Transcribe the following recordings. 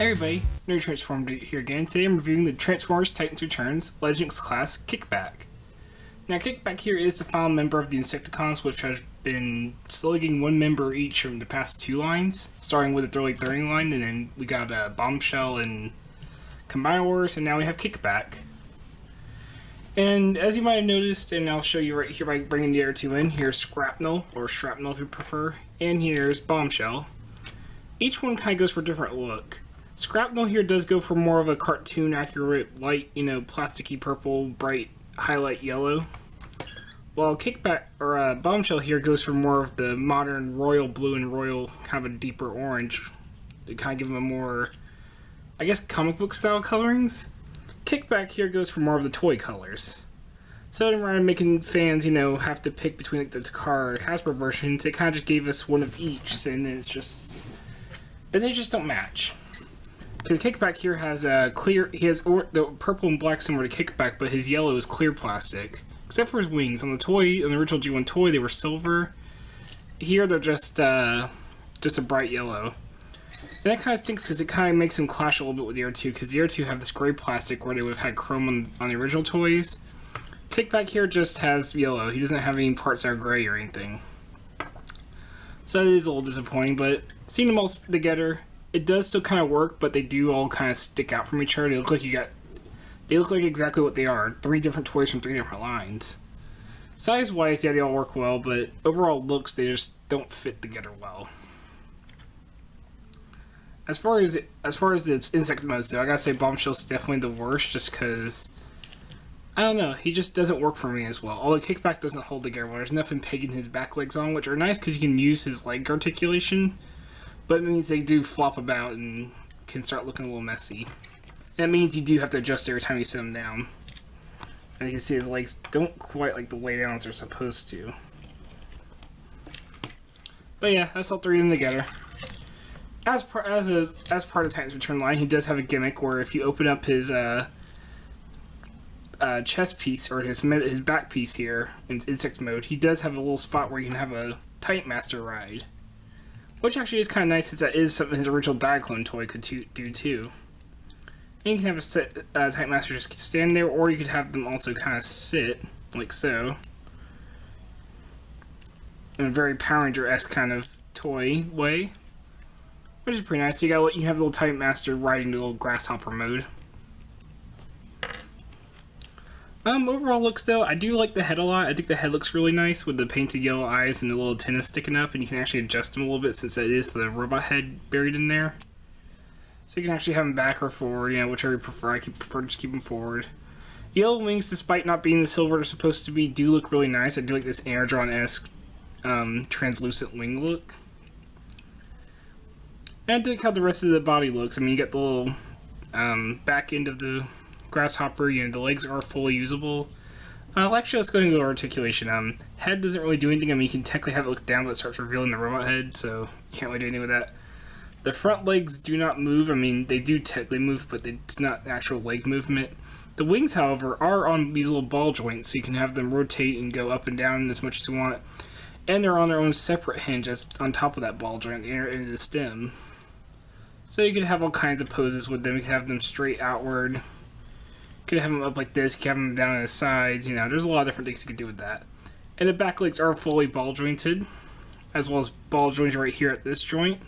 Hey everybody, Nerd Transformed here again. Today I'm reviewing the Transformers Titans Returns Legends class Kickback. Now Kickback here is the final member of the Insecticons, which has been slowly getting one member each from the past two lines, starting with the early 30 line, and then we got Bombshell and Combiner Wars, and now we have Kickback. And as you might have noticed, and I'll show you right here by bringing the other two in, here's Scrapnel, or Shrapnel if you prefer, and here's Bombshell. Each one kind of goes for a different look. Scrapnel here does go for more of a cartoon accurate, light, plasticky purple, bright highlight yellow. While Kickback, or Bombshell here goes for more of the modern royal blue and royal kind of a deeper orange. To kind of give them a more, I guess, comic book style colorings. Kickback here goes for more of the toy colors. So rather than making fans, have to pick between like the Takara or Hasbro versions, it kind of just gave us one of each, and then they just don't match. Because Kickback here has the purple and black similar to Kickback, but his yellow is clear plastic. Except for his wings. On the original G1 toy, they were silver. Here they're just a bright yellow. And that kind of stinks because it kind of makes them clash a little bit with the other two, because the other two have this gray plastic where they would have had chrome on the original toys. Kickback here just has yellow. He doesn't have any parts that are gray or anything. So it is a little disappointing, but seeing them all together, it does still kind of work, but they do all kind of stick out from each other. They look like exactly what they are. 3 different toys from 3 different lines. Size-wise, yeah, they all work well, but overall looks, they just don't fit together well. As far as its insect modes, though, I gotta say Bombshell's definitely the worst, just because, I don't know, he just doesn't work for me as well. Although Kickback doesn't hold together well. There's nothing pegging his back legs on, which are nice because you can use his leg articulation. But it means they do flop about and can start looking a little messy. And that means you do have to adjust every time you sit them down. And you can see his legs don't quite like the lay down as they're supposed to. But yeah, that's all 3 of them together. As part of Titans Return line, he does have a gimmick where if you open up his chest piece, or his back piece here in insect mode, he does have a little spot where you can have a Titan Master ride. Which actually is kind of nice, since that is something his original Diaclone toy could do too. And you can have a Titan Master just stand there, or you could have them also kind of sit, like so. In a very Power Ranger-esque kind of toy way. Which is pretty nice. So you have the little Titan Master riding the little grasshopper mode. Overall looks though, I do like the head a lot. I think the head looks really nice with the painted yellow eyes and the little antenna sticking up, and you can actually adjust them a little bit since it is the robot head buried in there. So you can actually have them back or forward, whichever you prefer. I prefer just keep them forward. Yellow wings, despite not being the silver they're supposed to be, do look really nice. I do like this Energon-esque translucent wing look. And I do like how the rest of the body looks. I mean, you get the little back end of the grasshopper, the legs are fully usable. Actually, let's go ahead and go to articulation. Head doesn't really do anything. I mean, you can technically have it look down, but it starts revealing the robot head, so you can't really do anything with that. The front legs do not move. I mean, they do technically move, but it's not actual leg movement. The wings, however, are on these little ball joints, so you can have them rotate and go up and down as much as you want. And they're on their own separate hinge on top of that ball joint in the stem. So you could have all kinds of poses with them. You could have them straight outward. You could have them up like this, you could have them down on the sides, there's a lot of different things you could do with that. And the back legs are fully ball jointed, as well as ball jointed right here at this joint.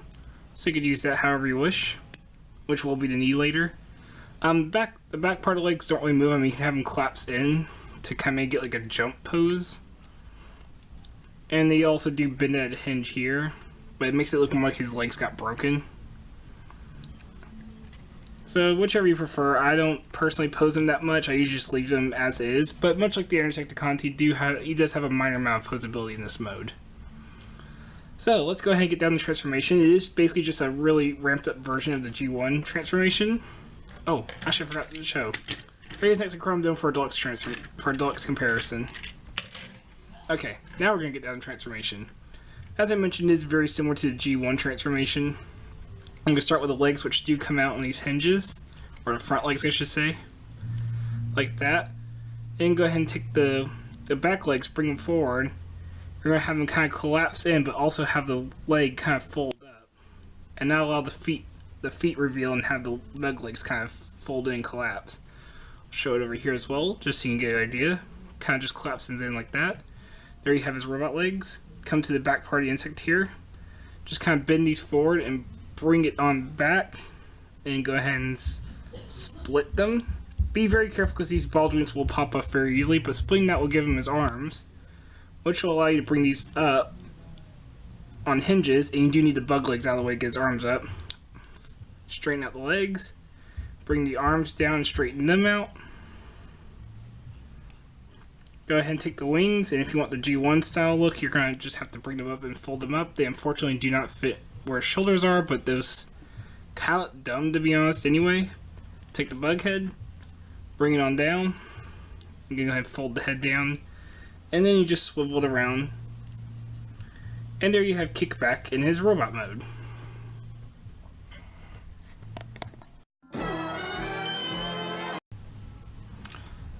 So you could use that however you wish, which will be the knee later. The back part of the legs don't really move. I mean, you can have them collapse in to kind of get like a jump pose. And they also do bend at a hinge here, but it makes it look more like his legs got broken. So whichever you prefer. I don't personally pose them that much. I usually just leave them as is. But much like the Insecticon, he does have a minor amount of posability in this mode. So let's go ahead and get down the transformation. It is basically just a really ramped up version of the G1 transformation. Oh, actually I forgot to show. Here's Insecticon dome for a deluxe comparison. Okay, now we're gonna get down to transformation. As I mentioned, it is very similar to the G1 transformation. I'm going to start with the legs, which do come out on these hinges, or the front legs I should say, like that. And go ahead and take the back legs, bring them forward. You're going to have them kind of collapse in, but also have the leg kind of fold up. And now allow the feet the feet reveal and have the leg legs kind of fold in and collapse. I'll show it over here as well, just so you can get an idea. Kind of just collapses in like that. There you have his robot legs. Come to the back part of the insect here. Just kind of bend these forward and bring it on back. And go ahead and split them. Be very careful because these ball joints will pop up very easily, but splitting that will give him his arms, which will allow you to bring these up on hinges, and you do need the bug legs out of the way to get his arms up. Straighten out the legs. Bring the arms down and straighten them out. Go ahead and take the wings, and if you want the G1 style look, you're going to just have to bring them up and fold them up. They unfortunately do not fit where his shoulders are, but those kind of dumb, to be honest, anyway. Take the bug head, bring it on down. You can go ahead and fold the head down, and then you just swivel it around. And there you have Kickback in his robot mode.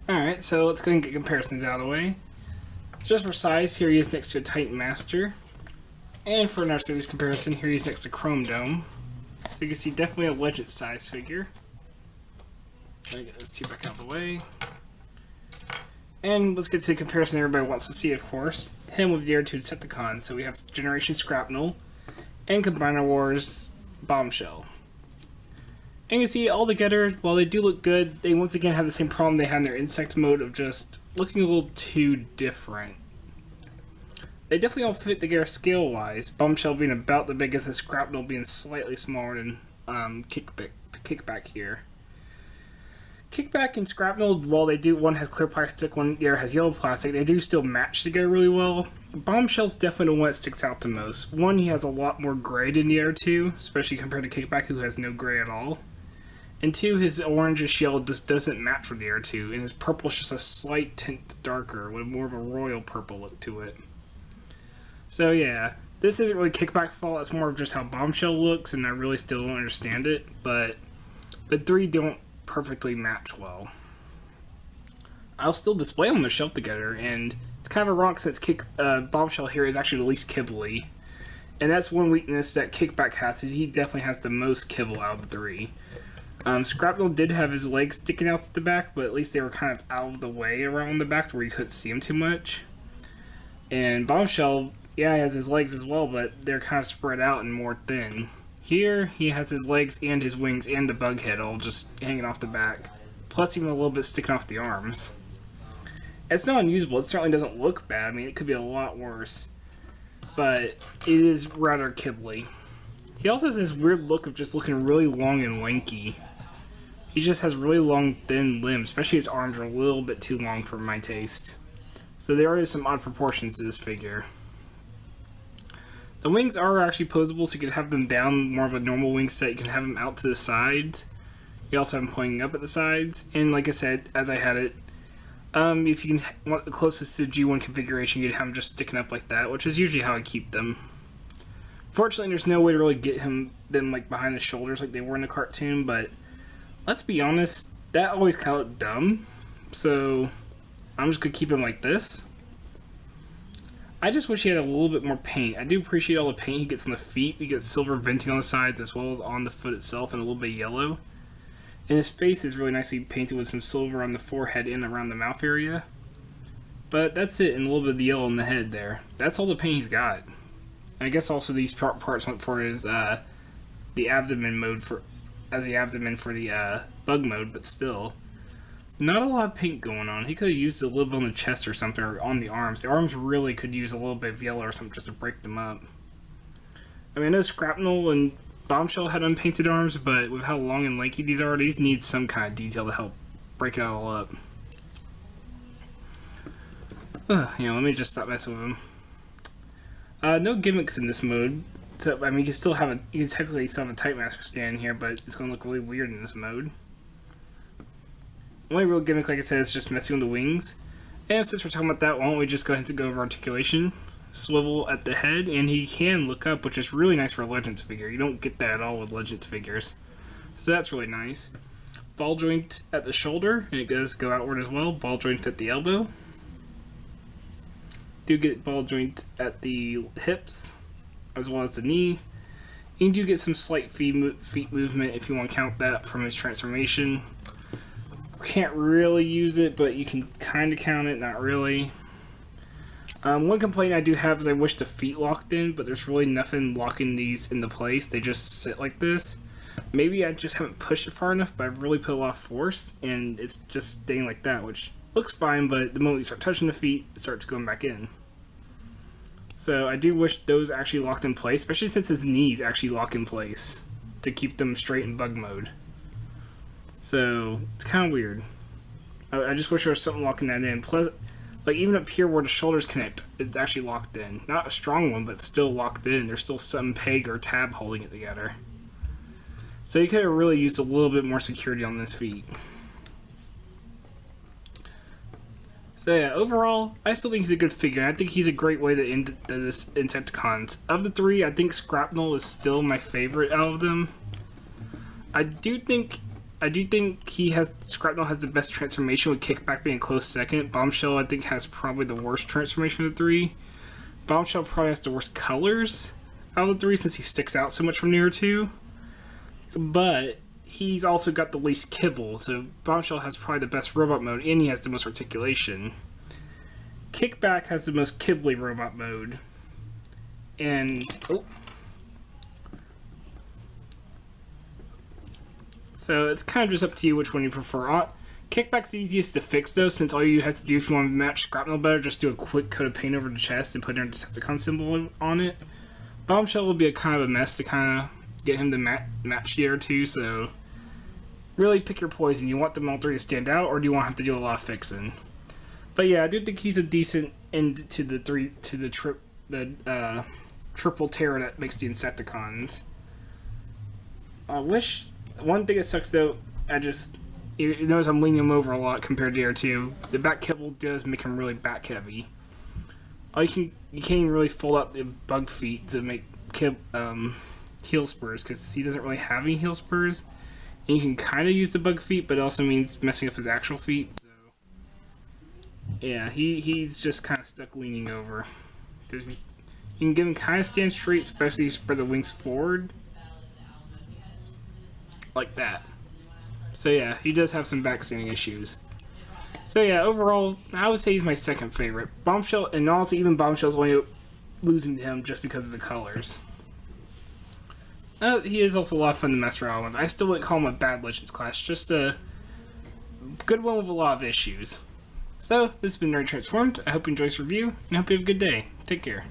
Alright, so let's go ahead and get comparisons out of the way. Just for size, here he is next to a Titan Master. And for another series comparison, here he is next to Chrome Dome. So you can see definitely a legend size figure. Let me get those two back out of the way. And let's get to the comparison everybody wants to see, of course. Him with the R2 Insecticon. So we have Generation Scrapnel and Combiner Wars Bombshell. And you see, all together, while they do look good, they once again have the same problem they had in their insect mode of just looking a little too different. They definitely all fit together scale-wise, Bombshell being about the biggest and Scrapnel being slightly smaller than Kickback here. Kickback and Scrapnel, while they do, one has clear plastic, one the other has yellow plastic, they do still match together really well. Bombshell's definitely the one that sticks out the most. One, he has a lot more gray than the other two, especially compared to Kickback, who has no gray at all. And two, his orangish yellow just doesn't match with the other two, and his purple is just a slight tint darker, with more of a royal purple look to it. So yeah, this isn't really Kickback's fault, it's more of just how Bombshell looks, and I really still don't understand it, but the three don't perfectly match well. I'll still display them on the shelf together, and it's kind of ironic since Bombshell here is actually the least kibbly. And that's one weakness that Kickback has, is he definitely has the most kibble out of the three. Scrapnel did have his legs sticking out the back, but at least they were kind of out of the way around the back to where you couldn't see him too much. And Bombshell, yeah, he has his legs as well, but they're kind of spread out and more thin. Here, he has his legs and his wings and the bug head all just hanging off the back, plus even a little bit sticking off the arms. It's not unusable, it certainly doesn't look bad, I mean, it could be a lot worse, but it is rather kibbly. He also has this weird look of just looking really long and lanky. He just has really long, thin limbs, especially his arms are a little bit too long for my taste. So there are some odd proportions to this figure. The wings are actually posable, so you can have them down more of a normal wing set. You can have them out to the sides. You also have them pointing up at the sides. And like I said, as I had it, if you can want the closest to G1 configuration, you'd have them just sticking up like that, which is usually how I keep them. Fortunately, there's no way to really get them like behind the shoulders like they were in the cartoon, but let's be honest, that always kind of looked dumb. So I'm just gonna keep him like this. I just wish he had a little bit more paint. I do appreciate all the paint he gets on the feet. He gets silver venting on the sides as well as on the foot itself and a little bit of yellow. And his face is really nicely painted with some silver on the forehead and around the mouth area. But that's it, and a little bit of the yellow on the head there. That's all the paint he's got. And I guess also these parts went for his the abdomen mode for the abdomen for the bug mode, but still. Not a lot of paint going on. He could have used a little bit on the chest or something, or on the arms. The arms really could use a little bit of yellow or something just to break them up. I mean, I know Scrapnel and Bombshell had unpainted arms, but with how long and lanky these are, these need some kind of detail to help break it all up. Let me just stop messing with them. No gimmicks in this mode. So, I mean, you can technically still have a Titan Master stand here, but it's going to look really weird in this mode. The only real gimmick, like I said, is just messing with the wings. And since we're talking about that, why don't we just go ahead and go over articulation. Swivel at the head, and he can look up, which is really nice for a Legends figure. You don't get that at all with Legends figures. So that's really nice. Ball joint at the shoulder, and it does go outward as well. Ball joint at the elbow. Do get ball joint at the hips, as well as the knee. You do get some slight feet movement if you want to count that from his transformation. Can't really use it, but you can kind of count it, not really. One complaint I do have is I wish the feet locked in, but there's really nothing locking these into place. They just sit like this. Maybe I just haven't pushed it far enough, but I've really put a lot of force, and it's just staying like that, which looks fine, but the moment you start touching the feet, it starts going back in. So I do wish those actually locked in place, especially since his knees actually lock in place to keep them straight in bug mode. So it's kind of weird. I just wish there was something locking that in. Plus, like even up here where the shoulders connect, it's actually locked in. Not a strong one, but still locked in. There's still some peg or tab holding it together. So you could have really used a little bit more security on this feet. So yeah, overall, I still think he's a good figure, and I think he's a great way to end this Insecticons. Of the three, I think Scrapnel is still my favorite out of them. I do think Scrapnel has the best transformation, with Kickback being close second. Bombshell, I think, has probably the worst transformation of the three. Bombshell probably has the worst colors out of the three, since he sticks out so much from near two. But he's also got the least kibble, so Bombshell has probably the best robot mode, and he has the most articulation. Kickback has the most kibbly robot mode. And... oh. So it's kind of just up to you which one you prefer. Kickback's the easiest to fix, though, since all you have to do if you want to match Scrapnel better, just do a quick coat of paint over the chest and put your Decepticon symbol on it. Bombshell will be a kind of a mess to kind of get him to match the other two, so really pick your poison. You want them all three to stand out, or do you want to have to do a lot of fixing? But yeah, I do think he's a decent end to the triple terror that makes the Insecticons. I wish... one thing that sucks though, you notice I'm leaning him over a lot compared to the other two. The back kibble does make him really back heavy. You can't even really fold out the bug feet to make heel spurs, because he doesn't really have any heel spurs. And you can kind of use the bug feet, but it also means messing up his actual feet. So yeah, he's just kind of stuck leaning over. Because you can get him kind of stand straight, especially spread the wings forward. Like that. So yeah, he does have some backstanding issues. So yeah, overall, I would say he's my second favorite. Bombshell, and also even Bombshell's only losing to him just because of the colors. He is also a lot of fun to mess around with. I still wouldn't call him a bad Legends class, just a good one with a lot of issues. So, this has been Nerd Transformed. I hope you enjoyed this review, and I hope you have a good day. Take care.